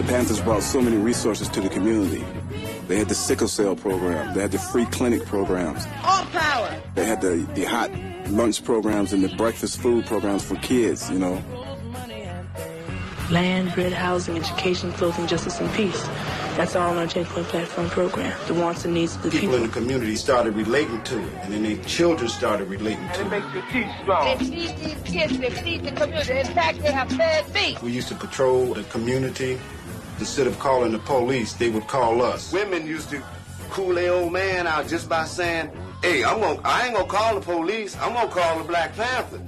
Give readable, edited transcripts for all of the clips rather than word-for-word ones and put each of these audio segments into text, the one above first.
The Panthers brought so many resources to the community. They had the sickle cell program. They had the free clinic programs. All power. They had the hot lunch programs and the breakfast food programs for kids, you know. Land, bread, housing, education, clothing, justice, and peace. That's all on our 10-point platform program. The wants and needs of the people. People in the community started relating to it, and then their children started relating to it. It makes your teeth strong. They feed these kids, they feed the community. In fact, they have fed me. We used to patrol the community. Instead of calling the police, they would call us. Women used to cool their old man out just by saying, hey, I ain't gonna call the police, I'm gonna call the Black Panthers.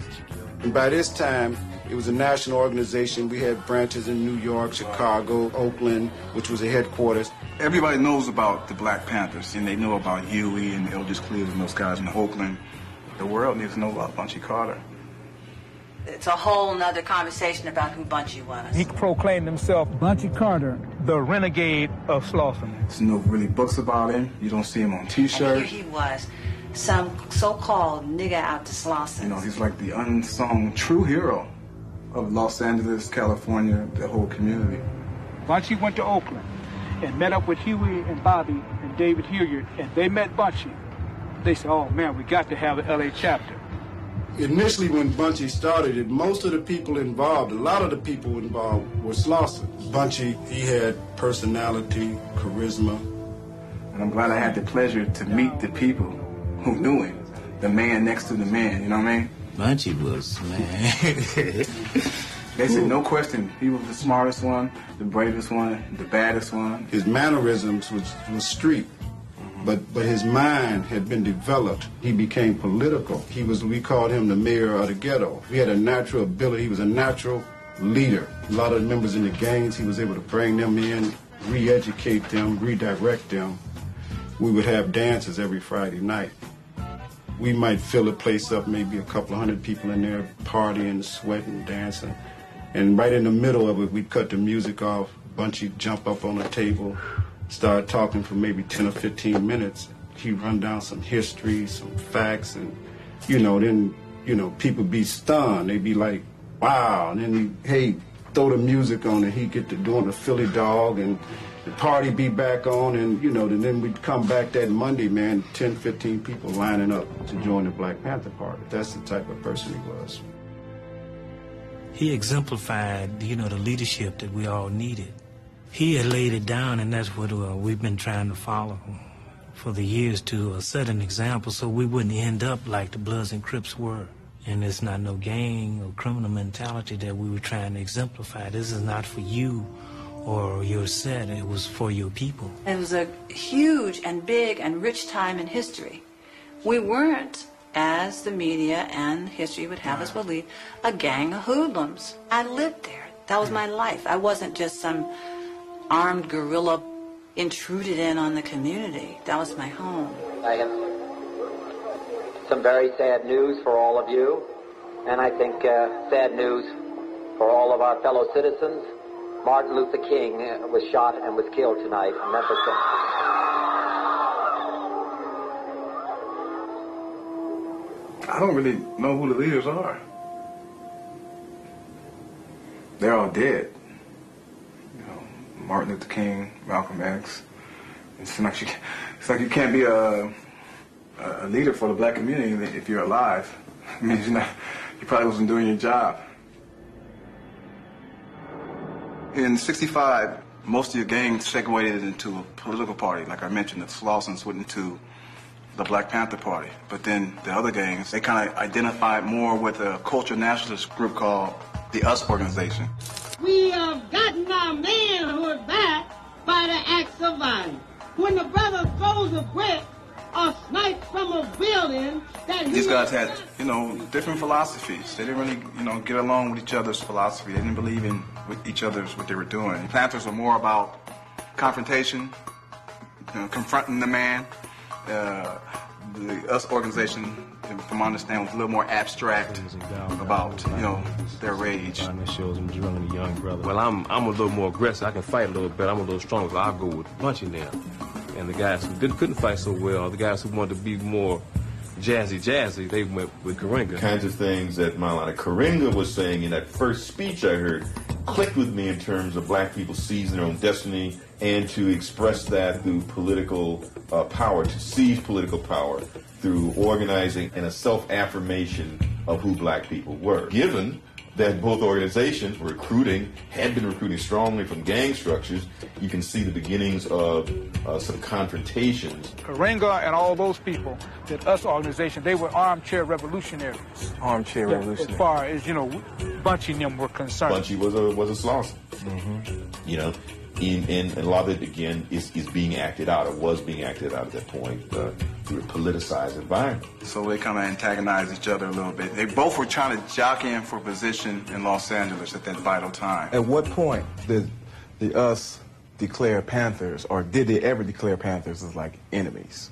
And by this time, it was a national organization. We had branches in New York, Chicago, Oakland, which was the headquarters. Everybody knows about the Black Panthers, and they know about Huey and Eldridge Cleaves and those guys in Oakland. The world needs to know about Bunchy Carter. It's a whole nother conversation about who Bunchy was. He proclaimed himself Bunchy Carter, the renegade of Slauson. There's no really books about him. You don't see him on T-shirts. And here he was, some so-called nigger out to Slauson. You know, he's like the unsung true hero of Los Angeles, California, the whole community. Bunchy went to Oakland and met up with Huey and Bobby and David Hilliard, and they met Bunchy. They said, oh man, we got to have an LA chapter. Initially, when Bunchy started it, most of the people involved, a lot of the people involved were Slauson. Bunchy, he had personality, charisma. And I'm glad I had the pleasure to meet the people who knew him. The man next to the man, you know what I mean? Bunchy was, man. They said, no question, he was the smartest one, the bravest one, the baddest one. His mannerisms was street. But his mind had been developed. He became political. We called him the mayor of the ghetto. He had a natural ability. He was a natural leader. A lot of the members in the gangs, he was able to bring them in, re-educate them, redirect them. We would have dances every Friday night. We might fill the place up, maybe a couple of hundred people in there partying, sweating, dancing. And right in the middle of it, we'd cut the music off. Bunchy'd jump up on the table, start talking for maybe 10 or 15 minutes. He'd run down some history, some facts, and, then, people be stunned. They'd be like, wow. And then hey, throw the music on, and he'd get to doing the Philly Dog, and the party be back on, and, and then we'd come back that Monday, man, 10, 15 people lining up to join the Black Panther Party. That's the type of person he was. He exemplified, the leadership that we all needed. He had laid it down, and that's what we've been trying to follow for the years, to set an example so we wouldn't end up like the Bloods and Crips were. And it's not no gang or criminal mentality that we were trying to exemplify. This is not for you or your set. It was for your people. It was a huge and big and rich time in history. We weren't, as the media and history would have us believe, a gang of hoodlums. I lived there. That was my life. I wasn't just some armed guerrilla intruded in on the community. That was my home. I have some very sad news for all of you, and I think sad news for all of our fellow citizens. Martin Luther King was shot and was killed tonight in Memphis. I don't really know who the leaders are. They're all dead. Martin Luther King, Malcolm X. It's like you can't be a leader for the black community if you're alive. I mean, you probably wasn't doing your job. In '65, most of your gangs segued into a political party. Like I mentioned, the Slausons went into the Black Panther Party. But then the other gangs, they kind of identified more with a cultural nationalist group called the US Organization. We have gotten our manhood back by the acts of violence. When the brother throws a brick or snipes from a building, these guys had, different philosophies. They didn't really, get along with each other's philosophy. They didn't believe in with each other's what they were doing. The Panthers were more about confrontation, confronting the man. The US Organization, from my understanding, was a little more abstract about, their rage. Well, I'm a little more aggressive. I can fight a little better. I'm a little stronger, so I'll go with Bunchy now. And the guys who couldn't fight so well, the guys who wanted to be more jazzy, they went with Karenga. Kinds of things that Maulana Karenga was saying in that first speech I heard. clicked with me in terms of black people seizing their own destiny and to express that through political power, to seize political power through organizing and a self-affirmation of who black people were. Given that both organizations were had been recruiting strongly from gang structures, you can see the beginnings of some confrontations. Karenga and all those people, that us organization, they were armchair revolutionaries. Armchair revolutionaries. As far as, Bunchy and them were concerned. Bunchy was a Slauson. And a lot of it, again, is being acted out, or was being acted out at that point through a politicized environment. So they kind of antagonized each other a little bit. They both were trying to jockey in for position in Los Angeles at that vital time. At what point did the US declare Panthers, or did they ever declare Panthers as like enemies?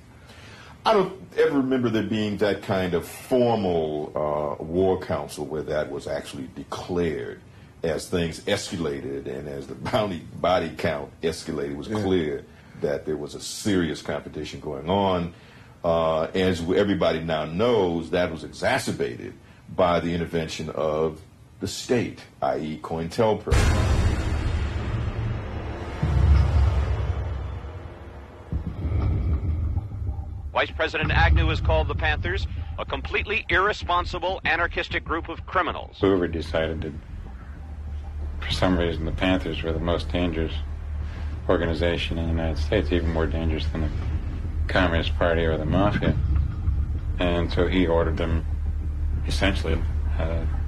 I don't ever remember there being that kind of formal war council where that was actually declared. As things escalated and as the body count escalated, it was clear that there was a serious competition going on. As everybody now knows, that was exacerbated by the intervention of the state, i.e. COINTELPRO. Vice President Agnew has called the Panthers a completely irresponsible, anarchistic group of criminals. Hoover decided that for some reason the Panthers were the most dangerous organization in the United States, even more dangerous than the Communist Party or the Mafia. And so he ordered them essentially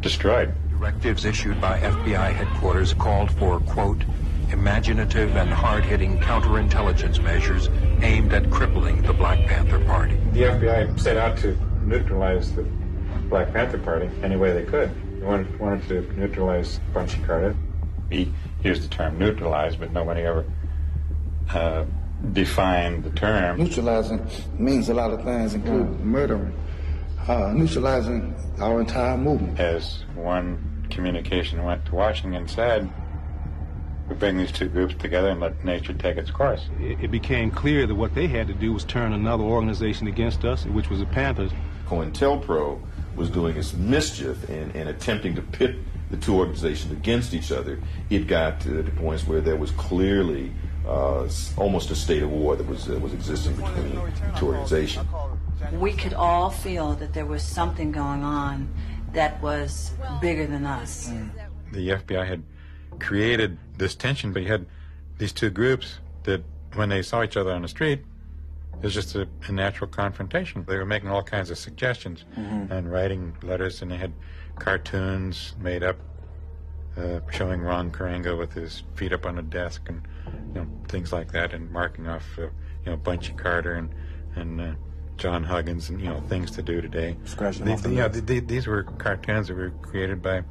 destroyed. Directives issued by FBI headquarters called for, quote, imaginative and hard-hitting counterintelligence measures aimed at crippling the Black Panther Party. The FBI set out to neutralize the Black Panther Party any way they could. They wanted to neutralize Bunchy Carter. He used the term neutralize, but nobody ever defined the term. Neutralizing means a lot of things, including murdering. Neutralizing our entire movement. As one communication went to Washington said, we bring these two groups together and let nature take its course. It became clear that what they had to do was turn another organization against us, which was the Panthers. COINTELPRO was doing its mischief and attempting to pit the two organizations against each other. It got to the points where there was clearly almost a state of war that was existing between the two organizations. We could all feel that there was something going on that was bigger than us. The FBI had created this tension, but you had these two groups that when they saw each other on the street, it was just a natural confrontation. They were making all kinds of suggestions and writing letters, and they had cartoons made up showing Ron Karenga with his feet up on a desk and things like that, and marking off Bunchy Carter and John Huggins and things to do today. These were cartoons that were created by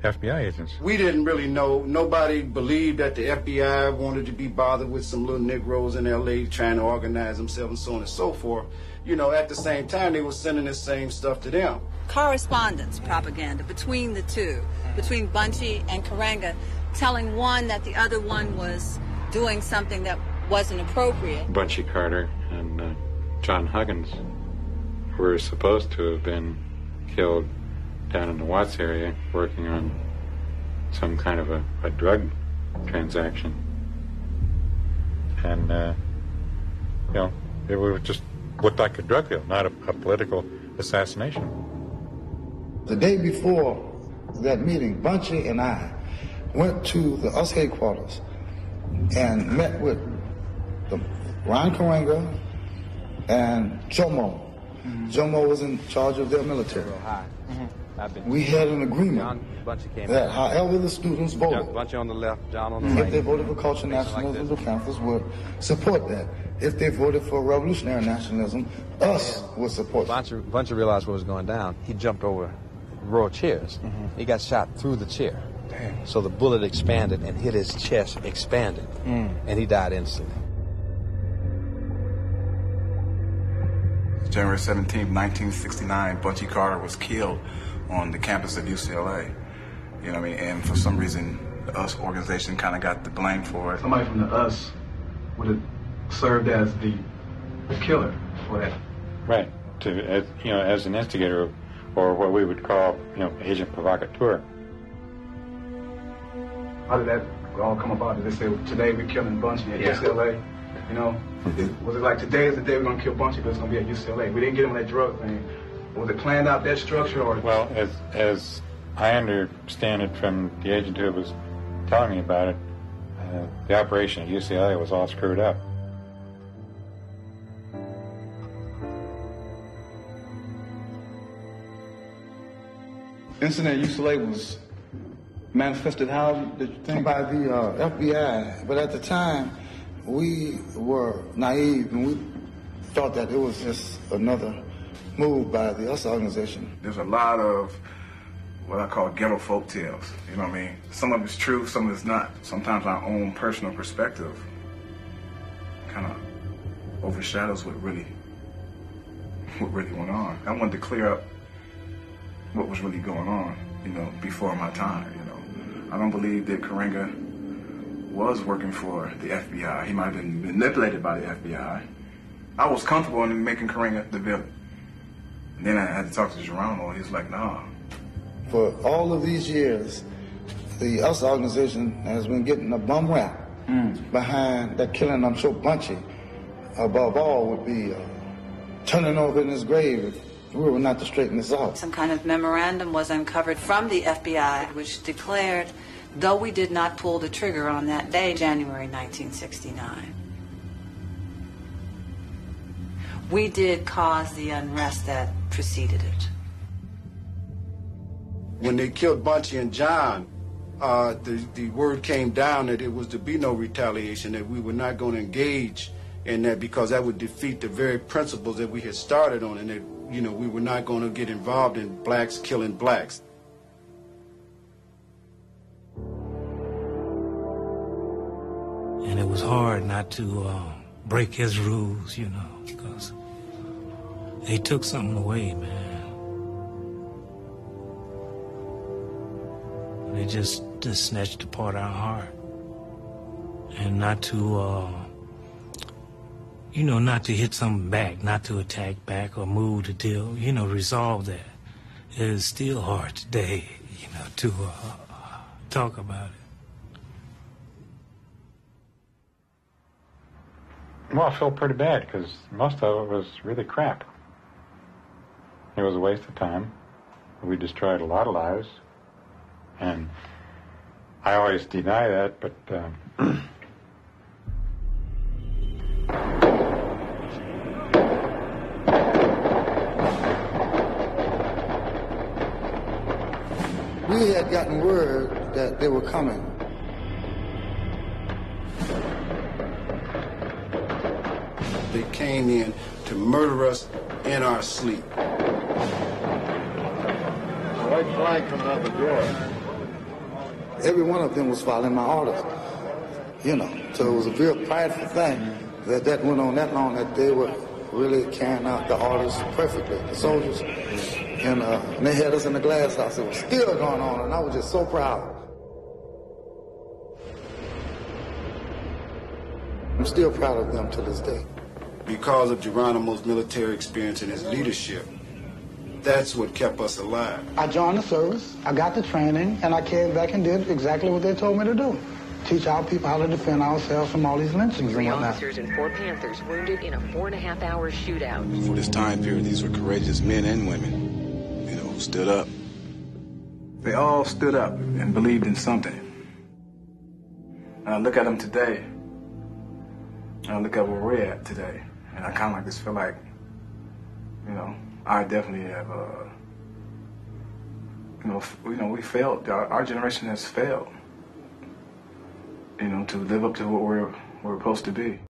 FBI agents. We didn't really know. Nobody believed that the FBI wanted to be bothered with some little Negroes in L.A. trying to organize themselves and so on and so forth. At the same time, they were sending the same stuff to them. Correspondence propaganda between the two, between Bunchy and Karenga, telling one that the other one was doing something that wasn't appropriate. Bunchy Carter and John Huggins were supposed to have been killed down in the Watts area working on some kind of a drug transaction. And, it would just looked like a drug deal, not a political assassination. The day before that meeting, Bunchy and I went to the US headquarters and met with Ron Karenga and Jomo. Jomo was in charge of their military. We had an agreement that however the students voted, Bunchy on the left, John on the right. If they voted for cultural nationalism, the Panthers would support that. If they voted for revolutionary nationalism, us would support that. Bunchy realized what was going down. He jumped over a row of chairs. He got shot through the chair. Damn. So the bullet expanded and hit his chest, expanded, and he died instantly. January 17, 1969, Bunchy Carter was killed on the campus of UCLA. And for some reason, the US organization kind of got the blame for it. Somebody from the US would have served as the killer for that. Right. As an instigator, or what we would call, agent provocateur. How did that all come about? Did they say, today we're killing Bunchy at UCLA? You know? Was it like, today is the day we're going to kill Bunchy, but it's going to be at UCLA? We didn't get him that drug thing. Was it planned out, that structure? Or? Well, as I understand it from the agent who was telling me about it, the operation at UCLA was all screwed up. Incident at UCLA was manifested how, did you think? By the FBI. But at the time, we were naive and we thought that it was just another move by the US organization. There's a lot of what I call ghetto folk tales, you know what I mean? Some of it's true, some of it's not. Sometimes our own personal perspective kind of overshadows what really went on. I wanted to clear up what was really going on, you know, before my time, you know. I don't believe that Karenga was working for the FBI. He might have been manipulated by the FBI. I was comfortable in making Karenga the villain. And then I had to talk to Geronimo, and he was like, nah. For all of these years, the US organization has been getting a bum rap behind that killing. I'm sure Bunchy, above all, would be turning over in his grave if we were not to straighten this out. Some kind of memorandum was uncovered from the FBI which declared, though we did not pull the trigger on that day, January 1969, we did cause the unrest that preceded it. When they killed Bunchy and John, the word came down that it was to be no retaliation, that we were not going to engage in that because that would defeat the very principles that we had started on, and that, you know, we were not going to get involved in blacks killing blacks. And it was hard not to break his rules, you know, because they took something away, man. They just snatched apart our heart. And not to, you know, not to hit something back, not to attack back or move the deal, you know, resolve that. It is still hard today, you know, to talk about it. Well, I felt pretty bad because most of it was really crap. It was a waste of time. We destroyed a lot of lives. And I always deny that, but we had gotten word that they were coming. They came in to murder us in our sleep. White flag coming out the door. Every one of them was following my orders, you know. So it was a real prideful thing that went on that long, that they were really carrying out the orders perfectly, the soldiers. And they had us in the glass house. It was still going on, and I was just so proud. I'm still proud of them to this day. Because of Geronimo's military experience and his leadership, that's what kept us alive. I joined the service, I got the training, and I came back and did exactly what they told me to do. Teach our people how to defend ourselves from all these lynchings and whatnot. 3 officers and 4 Panthers wounded in a 4.5-hour shootout. For this time period, these were courageous men and women, you know, who stood up. They all stood up and believed in something. And I look at them today, and I look at where we're at today, and I kind of like just feel like, you know, I definitely have, you know, we failed. Our generation has failed, you know, to live up to what we're supposed to be.